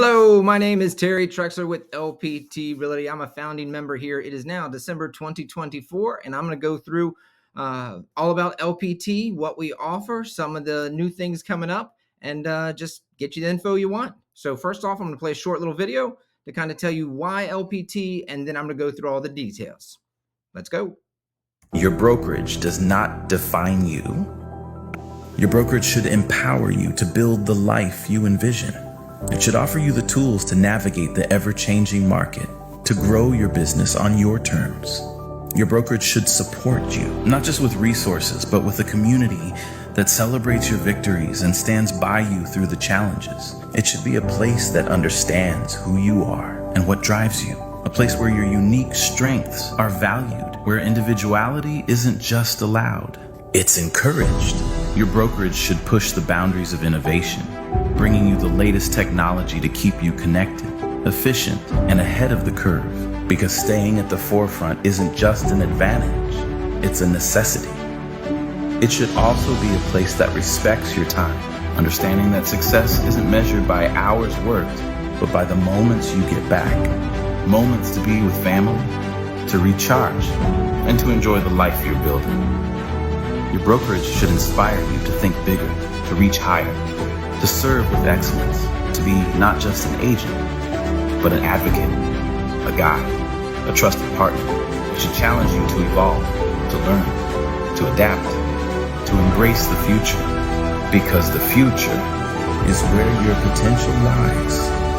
Hello, my name is Terry Trexler with LPT Realty. I'm a founding member here. It is now December 2024, and I'm going to go through all about LPT, what we offer, some of the new things coming up, and just get you the info you want. So first off, I'm going to play a short little video to kind of tell you why LPT, and then I'm going to go through all the details. Let's go. Your brokerage does not define you. Your brokerage should empower you to build the life you envision. It should offer you the tools to navigate the ever-changing market, to grow your business on your terms. Your brokerage should support you, not just with resources, but with a community that celebrates your victories and stands by you through the challenges. It should be a place that understands who you are and what drives you, a place where your unique strengths are valued, where individuality isn't just allowed, it's encouraged. Your brokerage should push the boundaries of innovation, bringing you the latest technology to keep you connected, efficient, and ahead of the curve. Because staying at the forefront isn't just an advantage, it's a necessity. It should also be a place that respects your time, understanding that success isn't measured by hours worked, but by the moments you get back. Moments to be with family, to recharge, and to enjoy the life you're building. Your brokerage should inspire you to think bigger, to reach higher, to serve with excellence, to be not just an agent, but an advocate, a guide, a trusted partner. It should challenge you to evolve, to learn, to adapt, to embrace the future, because the future is where your potential lies.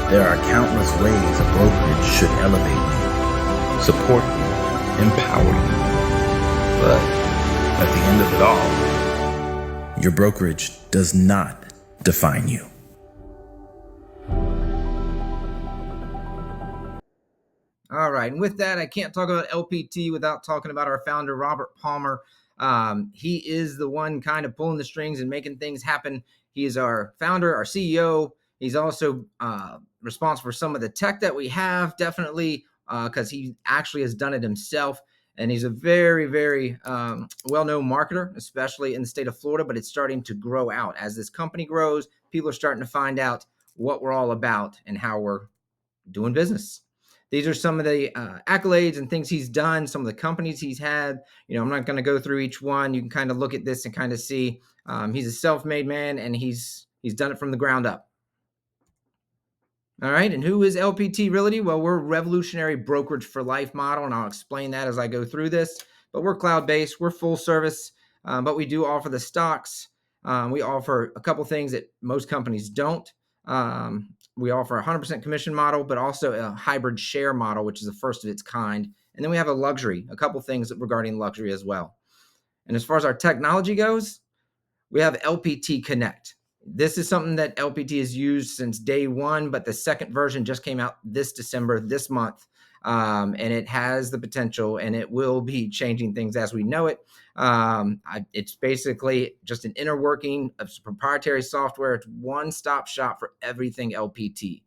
There are countless ways a brokerage should elevate you, support you, empower you. But at the end of it all, your brokerage does not define you. All right, and with that, I can't talk about LPT without talking about our founder, Robert Palmer. He is the one kind of pulling the strings and making things happen. He is our founder, our CEO. He's also responsible for some of the tech that we have, definitely, because he actually has done it himself. And he's a very, very well-known marketer, especially in the state of Florida, but it's starting to grow out. As this company grows, people are starting to find out what we're all about and how we're doing business. These are some of the accolades and things he's done, some of the companies he's had. I'm not going to go through each one. You can kind of look at this and kind of see he's a self-made man, and he's done it from the ground up. All right, and who is LPT Realty? Well, we're a revolutionary brokerage for life model, and I'll explain that as I go through this. But we're cloud-based, we're full service, but we do offer the stocks. We offer a couple things that most companies don't. We offer a 100% commission model, but also a hybrid share model, which is the first of its kind. And then we have a couple things regarding luxury as well. And as far as our technology goes, we have LPT Connect. This is something that LPT has used since day one, but the second version just came out this December, this month. And it has the potential, and it will be changing things as we know it. It's basically just an inner working of proprietary software. It's one-stop shop for everything LPT.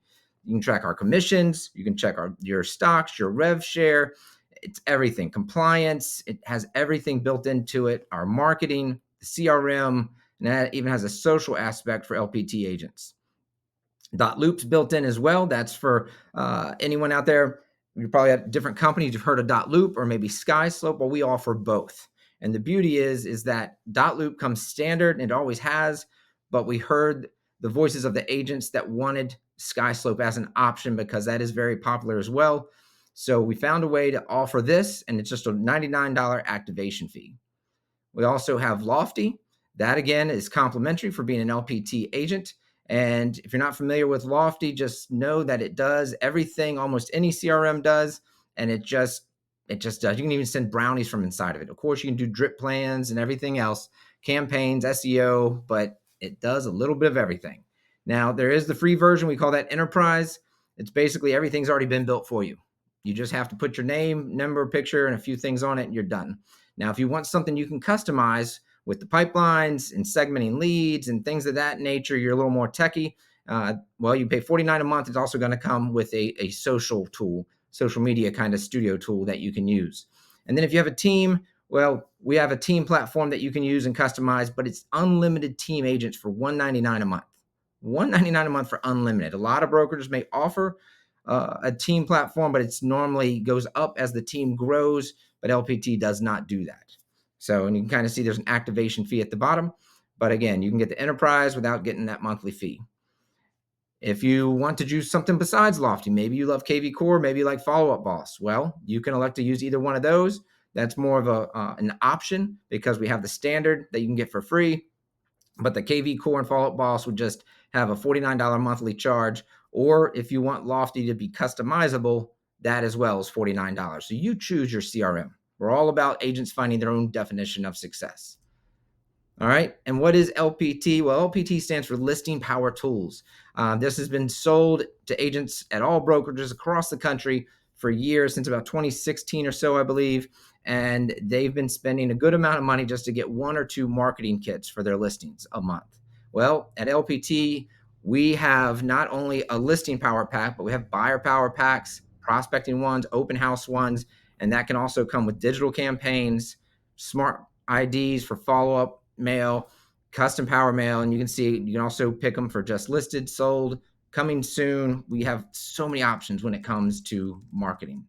You can track our commissions. You can check your stocks, your rev share. It's everything. Compliance. It has everything built into it. Our marketing, the CRM, and that even has a social aspect for LPT agents. Loop's built in as well. That's for anyone out there. You probably have different companies. You've heard of Loop or maybe SkySlope. Well, we offer both. And the beauty is that Loop comes standard, and it always has. But we heard the voices of the agents that wanted SkySlope as an option because that is very popular as well. So we found a way to offer this, and it's just a $99 activation fee. We also have Lofty. That, again, is complimentary for being an LPT agent. And if you're not familiar with Lofty, just know that it does everything almost any CRM does, and it just does. You can even send brownies from inside of it. Of course, you can do drip plans and everything else, campaigns, SEO, but it does a little bit of everything. Now, there is the free version. We call that Enterprise. It's basically everything's already been built for you. You just have to put your name, number, picture, and a few things on it, and you're done. Now, if you want something you can customize with the pipelines and segmenting leads and things of that nature, you're a little more techie. Well, you pay $49 a month. It's also going to come with a social tool, social media kind of studio tool that you can use. And then if you have a team, well, we have a team platform that you can use and customize, but it's unlimited team agents for $199 a month. $199 a month for unlimited. A lot of brokerages may offer a team platform, but it's normally goes up as the team grows, but LPT does not do that. So, and you can kind of see there's an activation fee at the bottom, but again, you can get the enterprise without getting that monthly fee. If you want to do something besides Lofty, maybe you love KV Core, maybe you like Follow Up Boss. Well, you can elect to use either one of those. That's more of an option because we have the standard that you can get for free. But the KV Core and Follow Up Boss would just have a $49 monthly charge. Or if you want Lofty to be customizable, that as well is $49. So you choose your CRM. We're all about agents finding their own definition of success. All right. And what is LPT? Well, LPT stands for Listing Power Tools. This has been sold to agents at all brokerages across the country for years, since about 2016 or so, I believe. And they've been spending a good amount of money just to get one or two marketing kits for their listings a month. Well, at LPT, we have not only a listing power pack, but we have buyer power packs, prospecting ones, open house ones, and that can also come with digital campaigns, smart IDs for follow up mail, custom power mail, and you can see you can also pick them for just listed, sold, coming soon. We have so many options when it comes to marketing.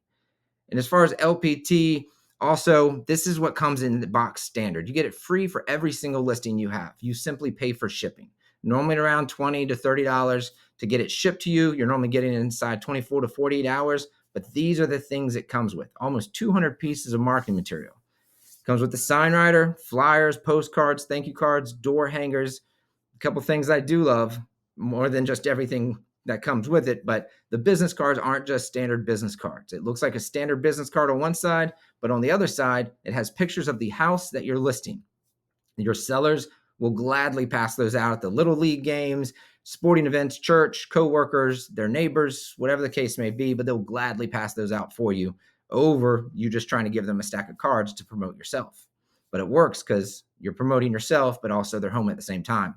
And as far as LPT, also, this is what comes in the box standard. You get it free for every single listing you have. You simply pay for shipping. Normally around $20 to $30 to get it shipped to you. You're normally getting it inside 24 to 48 hours. But these are the things it comes with. Almost 200 pieces of marketing material. Comes with the sign writer, flyers, postcards, thank you cards, door hangers, a couple things I do love more than just everything that comes with it. But the business cards aren't just standard business cards. It looks like a standard business card on one side, but on the other side, it has pictures of the house that you're listing. Your sellers will gladly pass those out at the little league games, sporting events, church, coworkers, their neighbors, whatever the case may be, but they'll gladly pass those out for you over you just trying to give them a stack of cards to promote yourself. But it works because you're promoting yourself, but also they're home at the same time.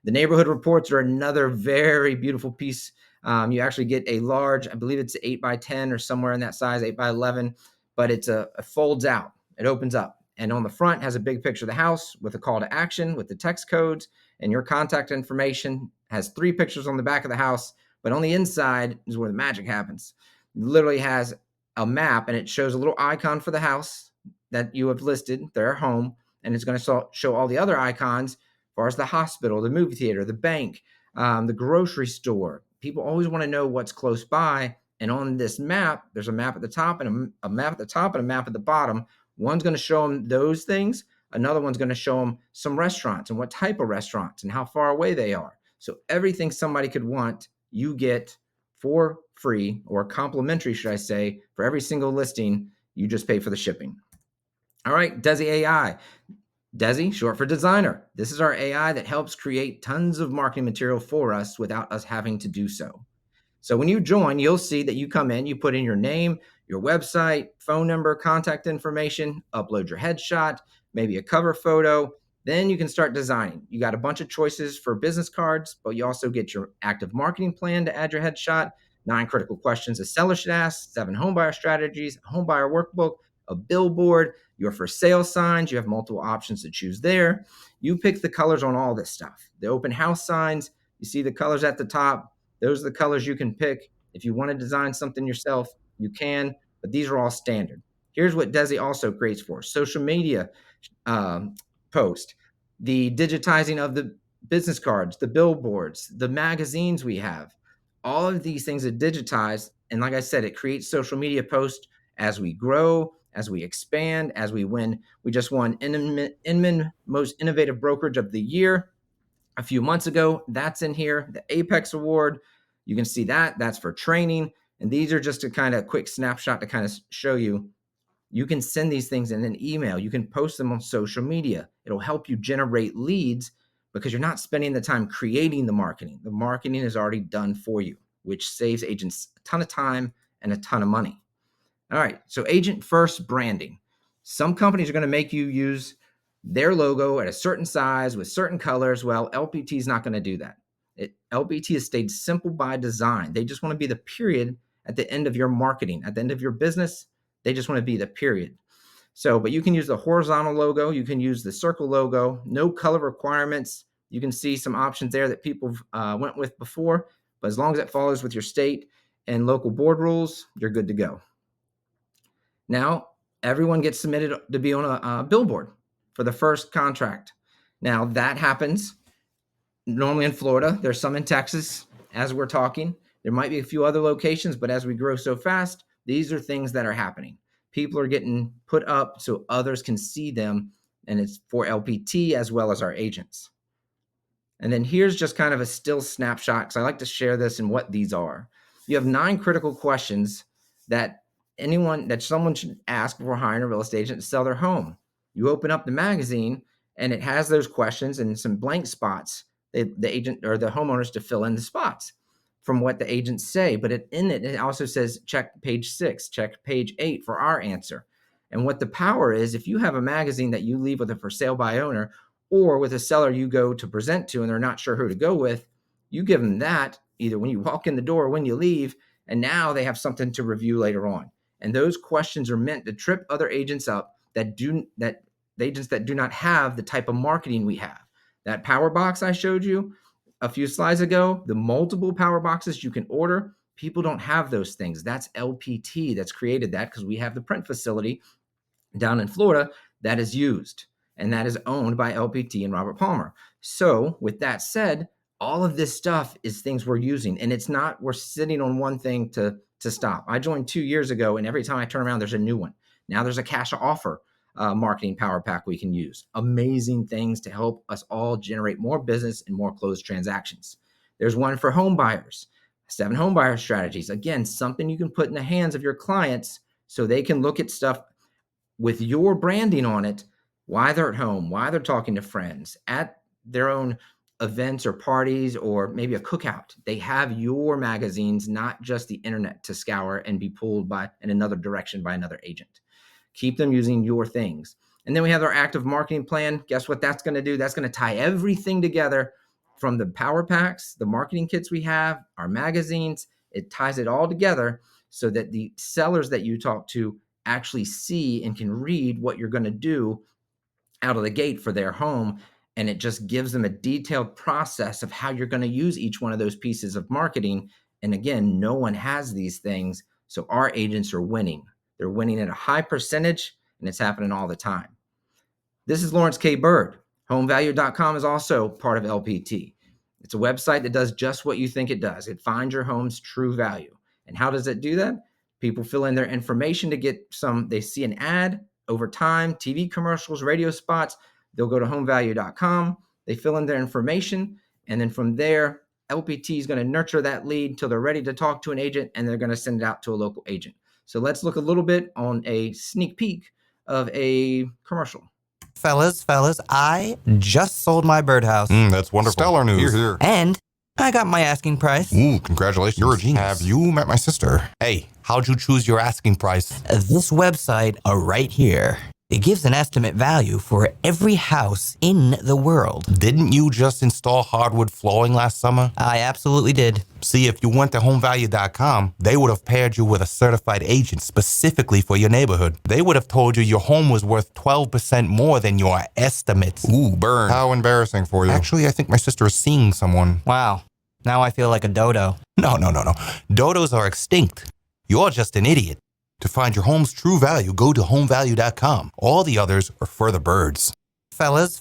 The neighborhood reports are another very beautiful piece. You actually get a large, I believe it's 8x10 or somewhere in that size, 8x11, but it folds out. It opens up. And on the front has a big picture of the house with a call to action with the text codes and your contact information. Has 3 pictures on the back of the house, but on the inside is where the magic happens. It literally has a map and it shows a little icon for the house that you have listed, their home, and it's going to show all the other icons as far as the hospital, the movie theater, the bank, the grocery store. People always want to know what's close by. And on this map, there's a map at the top and a map at the top and a map at the bottom. One's going to show them those things. Another one's going to show them some restaurants and what type of restaurants and how far away they are. So everything somebody could want, you get for free or complimentary, should I say, for every single listing. You just pay for the shipping. All right, Desi AI. Desi, short for designer. This is our AI that helps create tons of marketing material for us without us having to do so. So when you join, you'll see that you come in, you put in your name, your website, phone number, contact information, upload your headshot, maybe a cover photo. Then you can start designing. You got a bunch of choices for business cards, but you also get your active marketing plan to add your headshot, 9 critical questions a seller should ask, 7 homebuyer strategies, a homebuyer workbook, a billboard, your for sale signs. You have multiple options to choose there. You pick the colors on all this stuff. The open house signs, you see the colors at the top. Those are the colors you can pick. If you want to design something yourself, you can, but these are all standard. Here's what Desi also creates for social media post, the digitizing of the business cards, the billboards, the magazines we have. All of these things are digitized. And like I said, it creates social media posts as we grow, as we expand, as we win. We just won Inman Most Innovative Brokerage of the Year a few months ago. That's in here, the Apex Award. You can see that. That's for training. And these are just a kind of quick snapshot to kind of show you. You can send these things in an email. You can post them on social media. It'll help you generate leads because you're not spending the time creating the marketing. The marketing is already done for you, which saves agents a ton of time and a ton of money. All right, so agent first branding. Some companies are going to make you use their logo at a certain size with certain colors. Well, LPT is not going to do that. LPT has stayed simple by design. They just want to be the period at the end of your marketing, at the end of your business. They just want to be the period. So, but you can use the horizontal logo. You can use the circle logo. No color requirements. You can see some options there that people went with before, but as long as it follows with your state and local board rules, you're good to go. Now, everyone gets submitted to be on a billboard for the first contract. Now, that happens normally in Florida. There's some in Texas as we're talking. There might be a few other locations, but as we grow so fast, these are things that are happening. People are getting put up so others can see them, and it's for LPT as well as our agents. And then here's just kind of a still snapshot, because I like to share this and what these are. You have 9 critical questions that someone should ask before hiring a real estate agent to sell their home. You open up the magazine and it has those questions and some blank spots. The agent or the homeowners to fill in the spots from what the agents say. But it also says check page 6, check page 8 for our answer. And what the power is, if you have a magazine that you leave with a for sale by owner, or with a seller you go to present to and they're not sure who to go with, you give them that either when you walk in the door or when you leave, and now they have something to review later on. And those questions are meant to trip other agents up that agents that do not have the type of marketing we have. That power box I showed you a few slides ago, the multiple power boxes you can order, people don't have those things. That's LPT that's created that, because we have the print facility down in Florida that is used, and that is owned by LPT and Robert Palmer. So with that said, all of this stuff is things we're using, and it's not we're sitting on one thing to stop. I joined 2 years ago, and every time I turn around, there's a new one. Now there's a cash offer marketing power pack we can use. Amazing things to help us all generate more business and more closed transactions. There's one for home buyers, 7 home buyer strategies. Again, something you can put in the hands of your clients so they can look at stuff with your branding on it, why they're at home, why they're talking to friends, at their own events or parties, or maybe a cookout. They have your magazines, not just the internet to scour and be pulled in another direction by another agent. Keep them using your things. And then we have our active marketing plan. Guess what that's going to do? That's going to tie everything together from the power packs, the marketing kits we have, our magazines. It ties it all together so that the sellers that you talk to actually see and can read what you're going to do out of the gate for their home. And it just gives them a detailed process of how you're going to use each one of those pieces of marketing. And again, no one has these things. So our agents are winning. They're winning at a high percentage, and it's happening all the time. This is Lawrence K. Bird. HomeValue.com is also part of LPT. It's a website that does just what you think it does. It finds your home's true value. And how does it do that? People fill in their information to get they see an ad over time, TV commercials, radio spots. They'll go to HomeValue.com. They fill in their information. And then from there, LPT is going to nurture that lead until they're ready to talk to an agent, and they're going to send it out to a local agent. So let's look a little bit on a sneak peek of a commercial. Fellas, I just sold my birdhouse. That's wonderful. Stellar news. Here. And I got my asking price. Ooh, congratulations. You're a genius. Have you met my sister? Hey, how'd you choose your asking price? This website right here. It gives an estimate value for every house in the world. Didn't you just install hardwood flooring last summer? I absolutely did. See, if you went to HomeValue.com, they would have paired you with a certified agent specifically for your neighborhood. They would have told you your home was worth 12% more than your estimates. Ooh, burn. How embarrassing for you. Actually, I think my sister is seeing someone. Wow. Now I feel like a dodo. No. Dodos are extinct. You're just an idiot. To find your home's true value, go to HomeValue.com. All the others are for the birds. Fellas,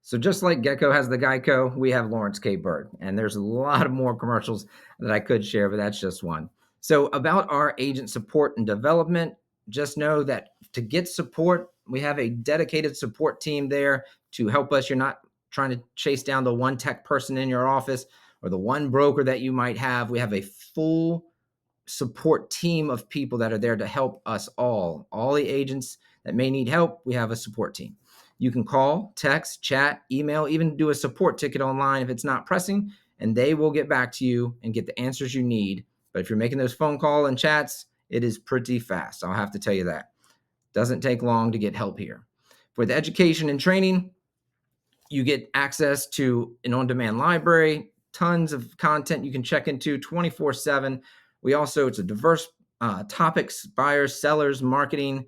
So just like Gecko has the Geico, we have Lawrence K. Bird. And there's a lot of more commercials that I could share, but that's just one. So about our agent support and development, just know that to get support, we have a dedicated support team there to help us. You're not trying to chase down the one tech person in your office or the one broker that you might have. We have a full support team of people that are there to help us all the agents that may need help. We have a support team. You can call, text, chat, email, even do a support ticket online if it's not pressing, and they will get back to you and get the answers you need. But if you're making those phone call and chats, it is pretty fast. I'll have to tell you that. Doesn't take long to get help here. For the education and training, you get access to an on-demand library, tons of content you can check into 24/7. We also, it's a diverse topics, buyers, sellers, marketing,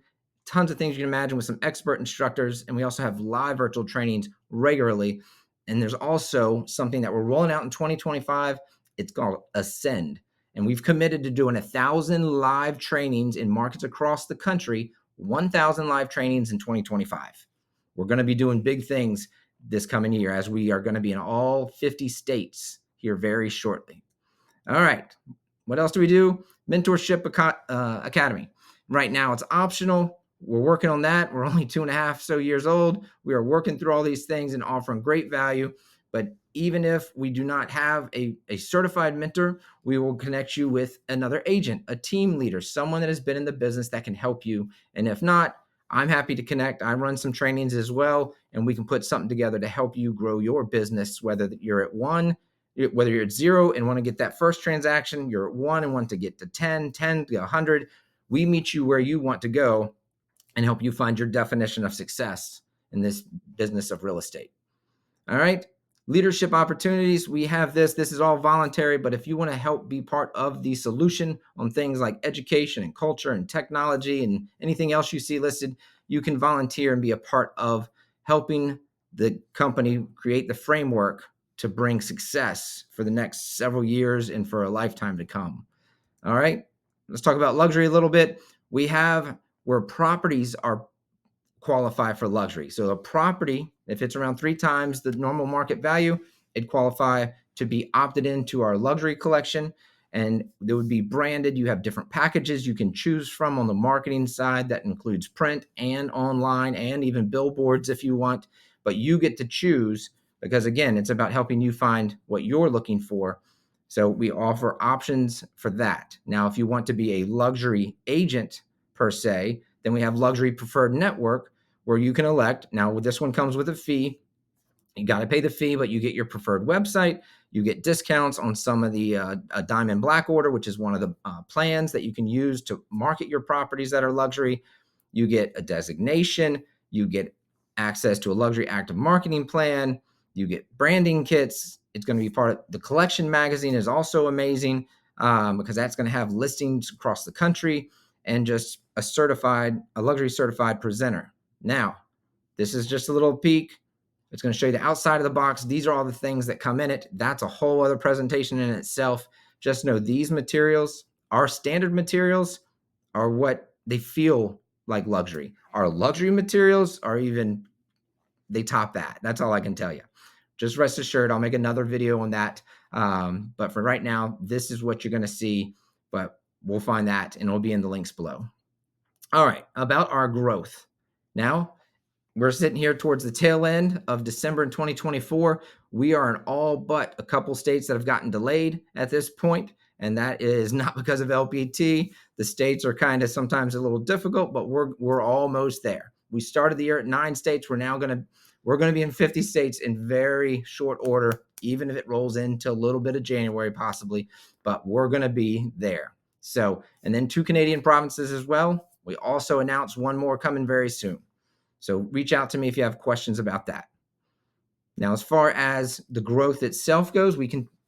tons of things you can imagine with some expert instructors. And we also have live virtual trainings regularly. And there's also something that we're rolling out in 2025. It's called Ascend. And we've committed to doing 1,000 live trainings in markets across the country, 1,000 live trainings in 2025. We're going to be doing big things this coming year, as we are going to be in all 50 states here very shortly. All right. What else do we do? Mentorship Academy. Right now it's optional. We're working on that. We're only 2.5 years old. We are working through all these things and offering great value. But even if we do not have a certified mentor, we will connect you with another agent, a team leader, someone that has been in the business that can help you. And if not, I'm happy to connect. I run some trainings as well, and we can put something together to help you grow your business, whether you're at 1, whether you're at 0 and want to get that first transaction, you're at 1 and want to get to 10 to 100. We meet you where you want to go and help you find your definition of success in this business of real estate. All right. Leadership opportunities. We have this. This is all voluntary, but if you want to help be part of the solution on things like education and culture and technology and anything else you see listed, you can volunteer and be a part of helping the company create the framework to bring success for the next several years and for a lifetime to come. All right. Let's talk about luxury a little bit. We have where properties are qualify for luxury. So a property, if it's around 3 times the normal market value, it'd qualify to be opted into our luxury collection. And they would be branded. You have different packages you can choose from on the marketing side that includes print and online and even billboards if you want. But you get to choose because, again, it's about helping you find what you're looking for. So we offer options for that. Now, if you want to be a luxury agent per se, then we have Luxury Preferred Network, where you can elect. Now, this one comes with a fee. You got to pay the fee, but you get your preferred website. You get discounts on some of the Diamond Black Order, which is one of the plans that you can use to market your properties that are luxury. You get a designation. You get access to a luxury active marketing plan. You get branding kits. It's going to be part of the collection magazine is also amazing because that's going to have listings across the country and just a luxury certified presenter. Now, this is just a little peek. It's going to show you the outside of the box. These are all the things that come in it. That's a whole other presentation in itself. Just know these materials, our standard materials, are what they feel like luxury. Our luxury materials are even, they top that. That's all I can tell you. Just rest assured, I'll make another video on that. But for right now, this is what you're going to see. But we'll find that, and it'll be in the links below. All right, about our growth. Now, we're sitting here towards the tail end of December in 2024. We are in all but a couple states that have gotten delayed at this point, and that is not because of LPT. The states are kind of sometimes a little difficult, but we're almost there. We started the year at 9 states. We're going to be in 50 states in very short order, even if it rolls into a little bit of January possibly, but we're going to be there. So, and then 2 Canadian provinces as well. We also announced 1 more coming very soon. So reach out to me if you have questions about that. Now, as far as the growth itself goes,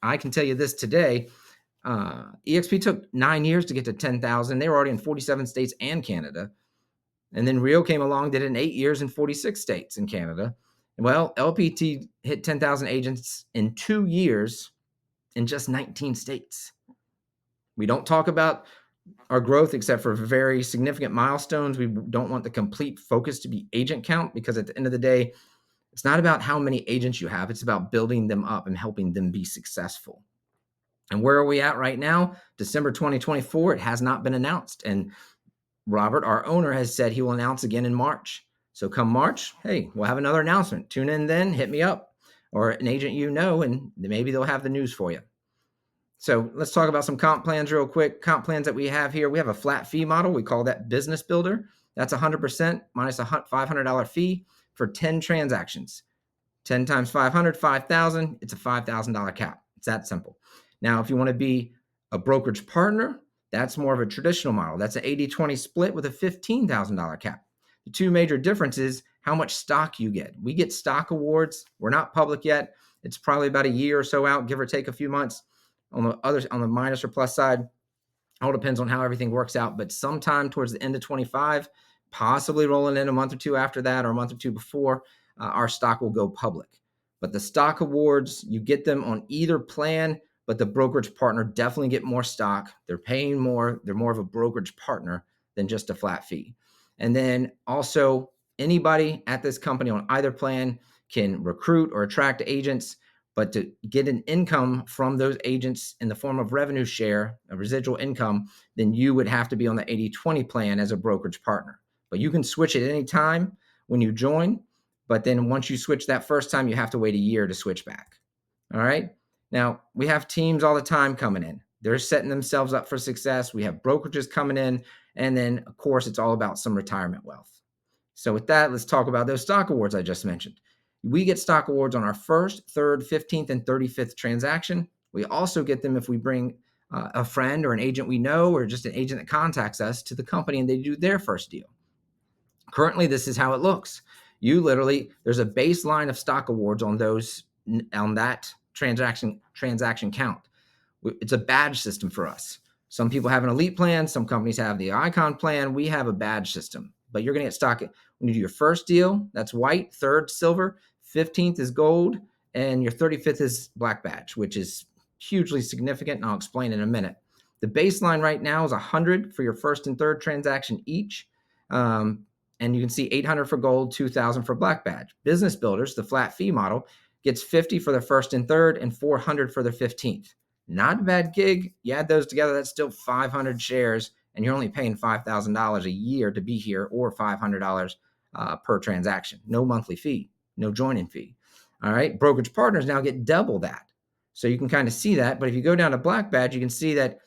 I can tell you this today. EXP took 9 years to get to 10,000. They were already in 47 states and Canada. And then Rio came along, did it in 8 years in 46 states in Canada. Well, LPT hit 10,000 agents in 2 years in just 19 states. We don't talk about our growth except for very significant milestones. We don't want the complete focus to be agent count because at the end of the day, it's not about how many agents you have. It's about building them up and helping them be successful. And where are we at right now? December 2024, it has not been announced. And Robert, our owner, has said he will announce again in March. So come March, hey, we'll have another announcement. Tune in then, hit me up or an agent you know, and maybe they'll have the news for you. So let's talk about some comp plans real quick. Comp plans that we have here. We have a flat fee model. We call that Business Builder. That's 100% minus a $500 fee for 10 transactions. 10 times 500, 5,000. It's a $5,000 cap. It's that simple. Now, if you want to be a brokerage partner, that's more of a traditional model. That's an 80-20 split with a $15,000 cap. The 2 major differences, how much stock you get. We get stock awards. We're not public yet. It's probably about a year or so out, give or take a few months. On the minus or plus side, all depends on how everything works out. But sometime towards the end of 25, possibly rolling in a month or two after that or a month or two before, our stock will go public. But the stock awards, you get them on either plan, but the brokerage partner definitely get more stock. They're paying more. They're more of a brokerage partner than just a flat fee. And then also, anybody at this company on either plan can recruit or attract agents, but to get an income from those agents in the form of revenue share, a residual income, then you would have to be on the 80/20 plan as a brokerage partner. But you can switch at any time when you join. But then once you switch that first time, you have to wait a year to switch back. All right. Now, we have teams all the time coming in. They're setting themselves up for success. We have brokerages coming in. And then, of course, it's all about some retirement wealth. So with that, let's talk about those stock awards I just mentioned. We get stock awards on our first, third, 15th, and 35th transaction. We also get them if we bring a friend or an agent we know or just an agent that contacts us to the company and they do their first deal. Currently, this is how it looks. You literally, there's a baseline of stock awards on those, on that transaction count. It's a badge system for us. Some people have an elite plan. Some companies have the icon plan. We have a badge system, but you're going to get stock when you do your first deal. That's white, third silver, 15th is gold, and your 35th is black badge, which is hugely significant. And I'll explain in a minute. The baseline right now is 100 for your first and third transaction each. And you can see 800 for gold, 2,000 for black badge. Business builders, the flat fee model, gets 50 for the first and third and 400 for the 15th. Not a bad gig. You add those together, that's still 500 shares, and you're only paying $5,000 a year to be here, or $500 per transaction. No monthly fee, no joining fee. All right, brokerage partners now get double that. So you can kind of see that. But if you go down to black badge, you can see that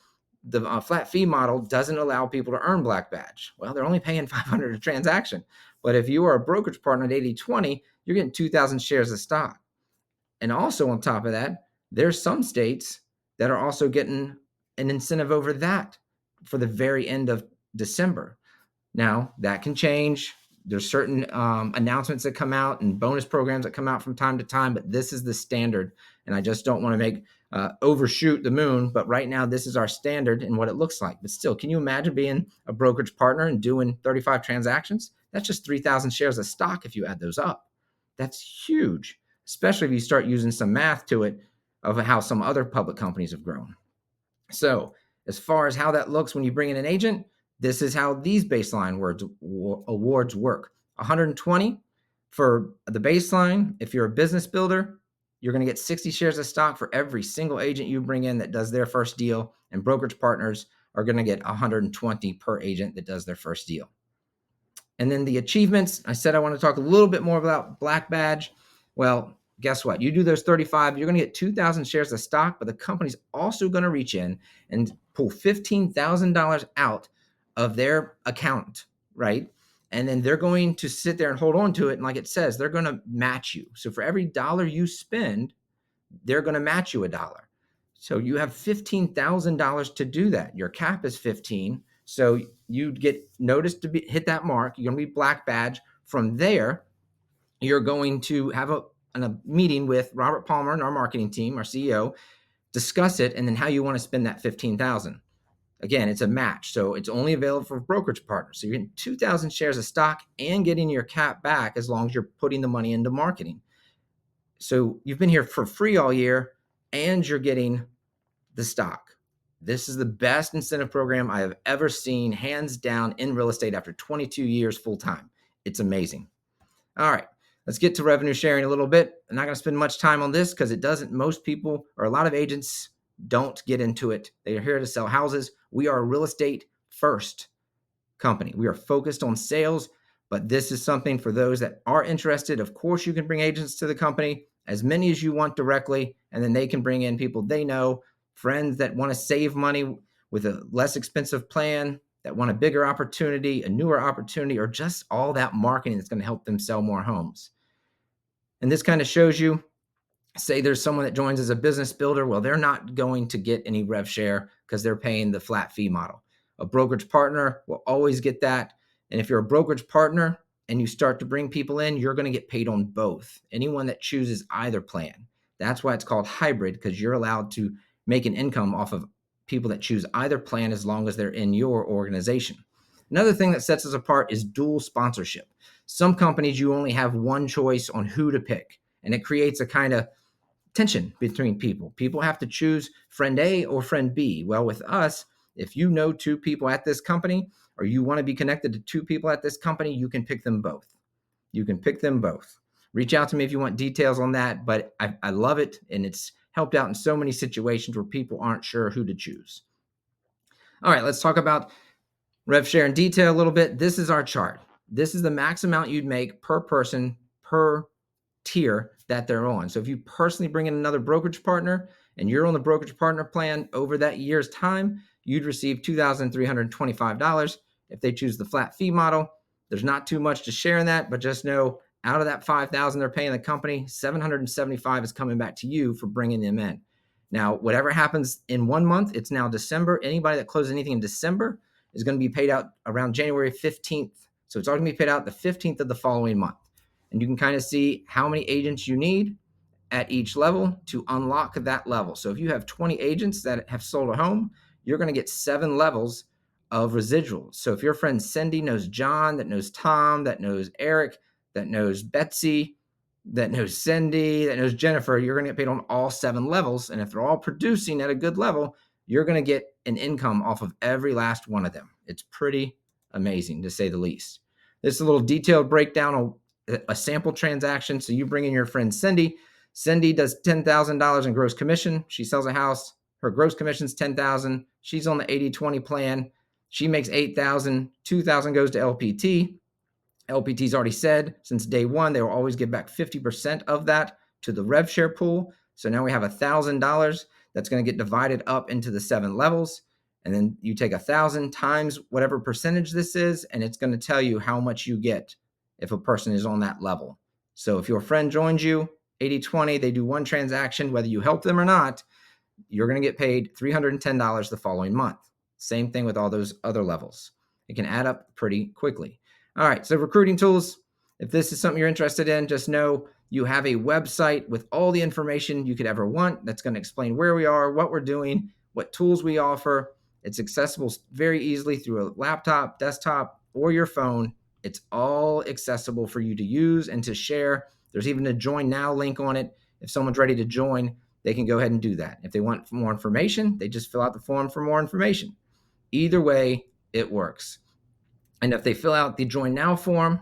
the flat fee model doesn't allow people to earn black badge. Well, they're only paying $500 a transaction. But if you are a brokerage partner at 80/20, you're getting 2,000 shares of stock. And also on top of that, there's some states that are also getting an incentive over that for the very end of December. Now, that can change. There's certain announcements that come out and bonus programs that come out from time to time, but this is the standard. And I just don't want to make overshoot the moon, but right now this is our standard and what it looks like. But still, can you imagine being a brokerage partner and doing 35 transactions? That's just 3,000 shares of stock if you add those up. That's huge, especially if you start using some math to it of how some other public companies have grown. So as far as how that looks when you bring in an agent, this is how these baseline awards work. 120 for the baseline. If you're a business builder, you're going to get 60 shares of stock for every single agent you bring in that does their first deal, and brokerage partners are going to get 120 per agent that does their first deal. And then the achievements, I said I want to talk a little bit more about black badge. Well, guess what? You do those 35, you're going to get 2,000 shares of stock, but the company's also going to reach in and pull $15,000 out of their account, right? And then they're going to sit there and hold on to it. And like it says, they're going to match you. So for every dollar you spend, they're going to match you $1. So you have $15,000 to do that. Your cap is 15. So you get noticed to hit that mark. You're going to be black badge. From there, you're going to have a meeting with Robert Palmer and our marketing team, our CEO, discuss it, and then how you want to spend that $15,000. Again, it's a match, so it's only available for brokerage partners. So you're getting 2,000 shares of stock and getting your cap back as long as you're putting the money into marketing. So you've been here for free all year, and you're getting the stock. This is the best incentive program I have ever seen, hands down, in real estate after 22 years full time. It's amazing. All right, let's get to revenue sharing a little bit. I'm not going to spend much time on this because it doesn't, most people or a lot of agents don't get into it. They are here to sell houses. We are a real estate first company. We are focused on sales, but this is something for those that are interested. Of course, you can bring agents to the company, as many as you want directly, and then they can bring in people they know, friends that want to save money with a less expensive plan, that want a bigger opportunity, a newer opportunity, or just all that marketing that's going to help them sell more homes. And this kind of shows you, say there's someone that joins as a business builder. Well, they're not going to get any rev share because they're paying the flat fee model. A brokerage partner will always get that. And if you're a brokerage partner and you start to bring people in, you're going to get paid on both. Anyone that chooses either plan. That's why it's called hybrid, because you're allowed to make an income off of people that choose either plan as long as they're in your organization. Another thing that sets us apart is dual sponsorship. Some companies, you only have one choice on who to pick, and it creates a kind of tension between people. People have to choose friend A or friend B. Well, with us, if you know two people at this company, or you want to be connected to two people at this company, you can pick them both. You can pick them both. Reach out to me if you want details on that, but I love it, and it's helped out in so many situations where people aren't sure who to choose. All right, let's talk about rev share in detail a little bit. This is our chart. This is the max amount you'd make per person per tier that they're on. So if you personally bring in another brokerage partner and you're on the brokerage partner plan over that year's time, you'd receive $2,325. If they choose the flat fee model, there's not too much to share in that, but just know out of that $5,000 they're paying the company, $775 is coming back to you for bringing them in. Now, whatever happens in 1 month, it's now December. Anybody that closes anything in December is going to be paid out around January 15th. So it's all going to be paid out the 15th of the following month. And you can kind of see how many agents you need at each level to unlock that level. So if you have 20 agents that have sold a home, you're going to get 7 levels of residuals. So if your friend Cindy knows John, that knows Tom, that knows Eric, that knows Betsy, that knows Cindy, that knows Jennifer, you're going to get paid on all 7 levels. And if they're all producing at a good level, you're going to get an income off of every last one of them. It's pretty amazing, to say the least. This is a little detailed breakdown on a sample transaction. So you bring in your friend Cindy. Cindy does $10,000 in gross commission. She sells a house. Her gross commission is $10,000. She's on the 80/20 plan. She makes $8,000. $2,000 goes to LPT. LPT's already said since day one, they will always give back 50% of that to the rev share pool. So now we have $1,000 that's going to get divided up into the 7 levels. And then you take 1,000 times whatever percentage this is, and it's going to tell you how much you get if a person is on that level. So if your friend joins you, 80/20, they do one transaction, whether you help them or not, you're going to get paid $310 the following month. Same thing with all those other levels. It can add up pretty quickly. All right, so recruiting tools. If this is something you're interested in, just know you have a website with all the information you could ever want that's going to explain where we are, what we're doing, what tools we offer. It's accessible very easily through a laptop, desktop, or your phone. It's all accessible for you to use and to share. There's even a join now link on it. If someone's ready to join, they can go ahead and do that. If they want more information, they just fill out the form for more information. Either way, it works. And if they fill out the join now form,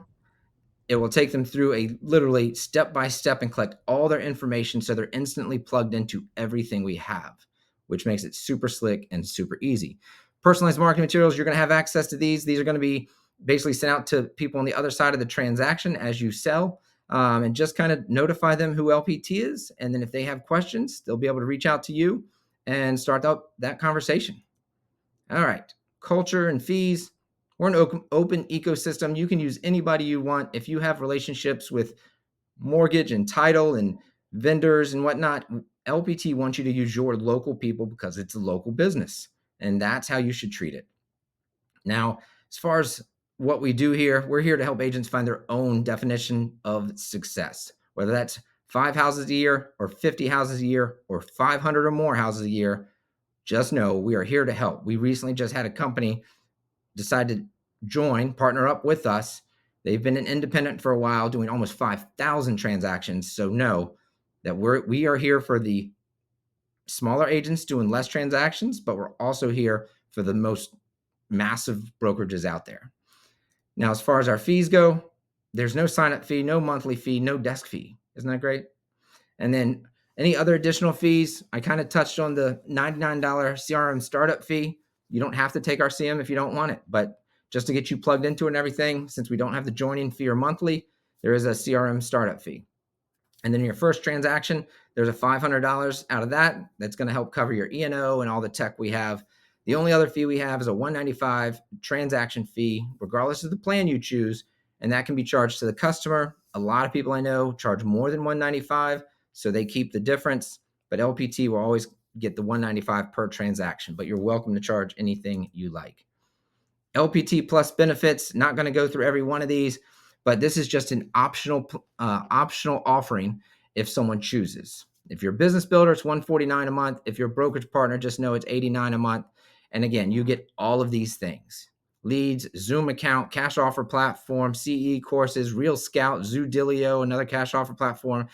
it will take them through a literally step-by-step and collect all their information so they're instantly plugged into everything we have, which makes it super slick and super easy. Personalized marketing materials, you're going to have access to these. These are going to be basically sent out to people on the other side of the transaction as you sell, and just kind of notify them who LPT is. And then if they have questions, they'll be able to reach out to you and start up that conversation. All right, culture and fees. We're an open ecosystem. You can use anybody you want. If you have relationships with mortgage and title and vendors and whatnot, LPT wants you to use your local people because it's a local business, and that's how you should treat it. Now, as far as what we do here, we're here to help agents find their own definition of success, whether that's 5 houses a year or 50 houses a year or 500 or more houses a year. Just know we are here to help. We recently just had a company decide to partner up with us. They've been an independent for a while, doing almost 5,000 transactions. So know that we are here for the smaller agents doing less transactions, but we're also here for the most massive brokerages out there. Now, as far as our fees go, there's no sign-up fee, no monthly fee, no desk fee. Isn't that great? And then any other additional fees, I kind of touched on the $99 CRM startup fee. You don't have to take our CM if you don't want it, but just to get you plugged into it and everything, since we don't have the joining fee or monthly, there is a CRM startup fee. And then your first transaction, there's a $500 out of that. That's going to help cover your E&O and all the tech we have. The only other fee we have is a $195 transaction fee, regardless of the plan you choose, and that can be charged to the customer. A lot of people I know charge more than $195, so they keep the difference, but LPT will always get the $195 per transaction, but you're welcome to charge anything you like. LPT plus benefits, not going to go through every one of these, but this is just an optional offering if someone chooses. If you're a business builder, it's $149 a month. If you're a brokerage partner, just know it's $89 a month. And again, you get all of these things. leads, Zoom account, cash offer platform, CE courses, Real Scout, Zoodilio, another cash offer platform,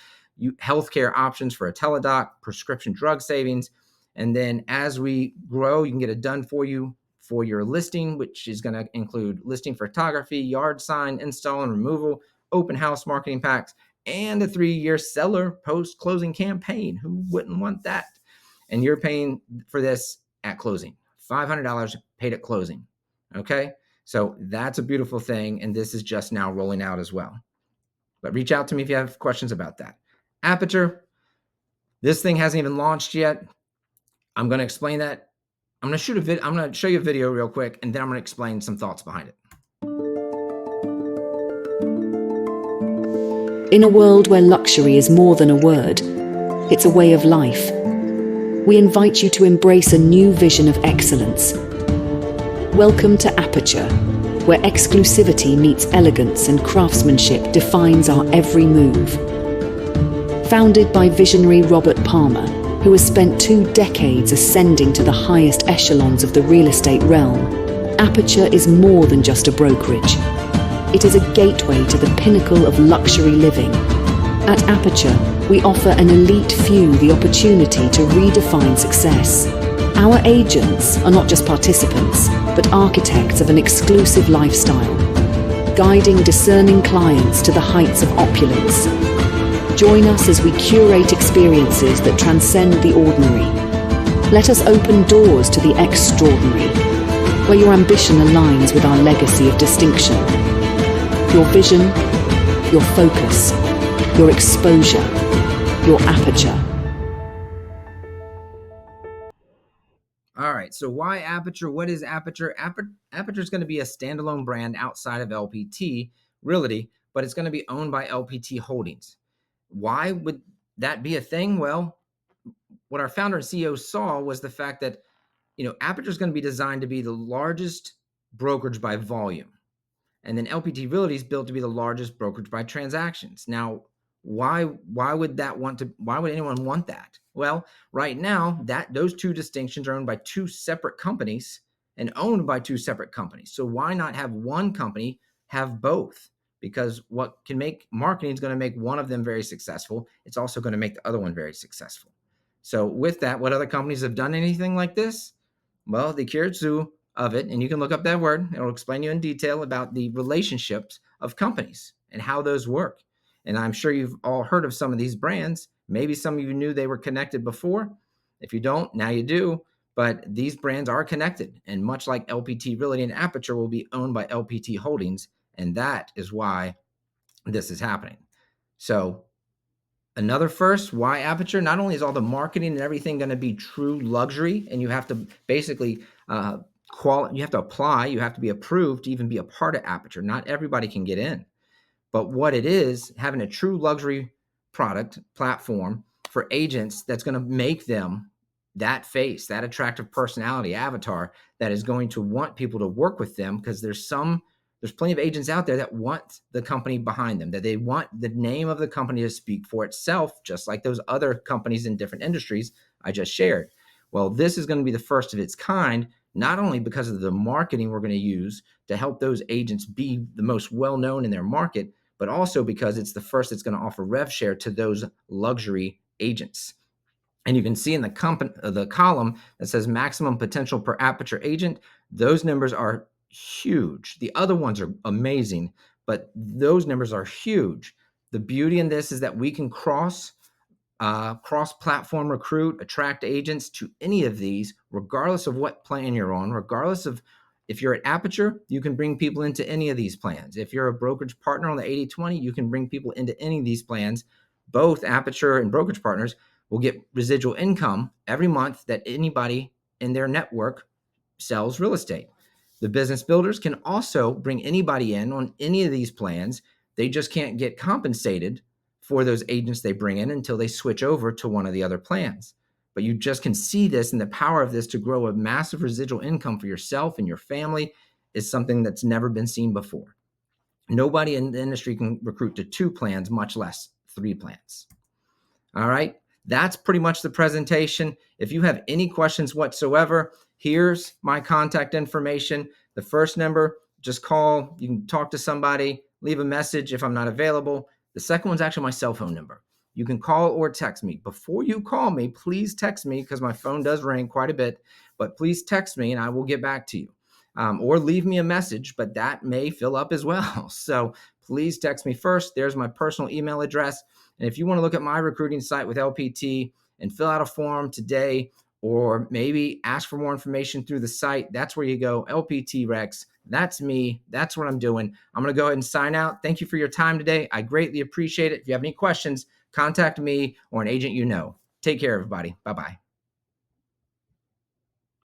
healthcare options for a teledoc, prescription drug savings. And then as we grow, you can get it done for you for your listing, which is going to include listing photography, yard sign install and removal, open house marketing packs, and a 3-year seller post-closing campaign. Who wouldn't want that? And you're paying for this at closing. $500 paid at closing. Okay? So that's a beautiful thing. And this is just now rolling out as well. But reach out to me if you have questions about that. Aperture, this thing hasn't even launched yet. I'm going to explain that. I'm going to show you a video real quick, and then I'm going to explain some thoughts behind it. In a world where luxury is more than a word, it's a way of life. We invite you to embrace a new vision of excellence. Welcome to Aperture, where exclusivity meets elegance and craftsmanship defines our every move. Founded by visionary Robert Palmer, who has spent 2 decades ascending to the highest echelons of the real estate realm, Aperture is more than just a brokerage. It is a gateway to the pinnacle of luxury living. At Aperture, we offer an elite few the opportunity to redefine success. Our agents are not just participants, but architects of an exclusive lifestyle, guiding discerning clients to the heights of opulence. Join us as we curate experiences that transcend the ordinary. Let us open doors to the extraordinary, where your ambition aligns with our legacy of distinction. Your vision, your focus, your exposure, your aperture. All right, so why Aperture? What is Aperture? Aperture is going to be a standalone brand outside of LPT Realty, but it's going to be owned by LPT Holdings. Why would that be a thing? Well, what our founder and CEO saw was the fact that, Aperture is going to be designed to be the largest brokerage by volume. And then LPT Realty is built to be the largest brokerage by transactions. Now, why would anyone want that? Well, right now, those two distinctions are owned by 2 separate companies and owned by 2 separate companies. So why not have one company have both? Because what can make marketing is going to make one of them very successful. It's also going to make the other one very successful. So with that, what other companies have done anything like this? Well, the Keiretsu of it, and you can look up that word. It'll explain to you in detail about the relationships of companies and how those work. And I'm sure you've all heard of some of these brands. Maybe some of you knew they were connected before. If you don't, now you do. But these brands are connected. And much like LPT Realty and Aperture will be owned by LPT Holdings. And that is why this is happening. So another first, why Aperture? Not only is all the marketing and everything going to be true luxury, and you have to basically you have to apply, you have to be approved to even be a part of Aperture. Not everybody can get in. But what it is, having a true luxury product platform for agents that's going to make them that face, that attractive personality avatar that is going to want people to work with them, because there's plenty of agents out there that want the company behind them, that they want the name of the company to speak for itself, just like those other companies in different industries I just shared. Well, this is going to be the first of its kind, not only because of the marketing we're going to use to help those agents be the most well-known in their market, but also because it's the first that's going to offer rev share to those luxury agents. And you can see in the column that says maximum potential per Aperture agent, those numbers are huge. The other ones are amazing, but those numbers are huge. The beauty in this is that we can cross-platform recruit, attract agents to any of these, regardless of what plan you're on, regardless of if you're at Aperture, you can bring people into any of these plans. If you're a brokerage partner on the 80/20, you can bring people into any of these plans. Both Aperture and brokerage partners will get residual income every month that anybody in their network sells real estate. The business builders can also bring anybody in on any of these plans. They just can't get compensated for those agents they bring in until they switch over to one of the other plans. But you just can see this, and the power of this to grow a massive residual income for yourself and your family is something that's never been seen before. Nobody in the industry can recruit to 2 plans, much less 3 plans. All right, that's pretty much the presentation. If you have any questions whatsoever, here's my contact information. The first number, just call. You can talk to somebody, leave a message if I'm not available. The second one's actually my cell phone number. You can call or text me. Before you call me, please text me because my phone does ring quite a bit, but please text me and I will get back to you. Or leave me a message, but that may fill up as well. So please text me first. There's my personal email address. And if you want to look at my recruiting site with LPT and fill out a form today, or maybe ask for more information through the site, that's where you go. LPT Rex. That's me. That's what I'm doing. I'm going to go ahead and sign out. Thank you for your time today. I greatly appreciate it. If you have any questions, contact me or an agent you know. Take care, everybody. Bye-bye.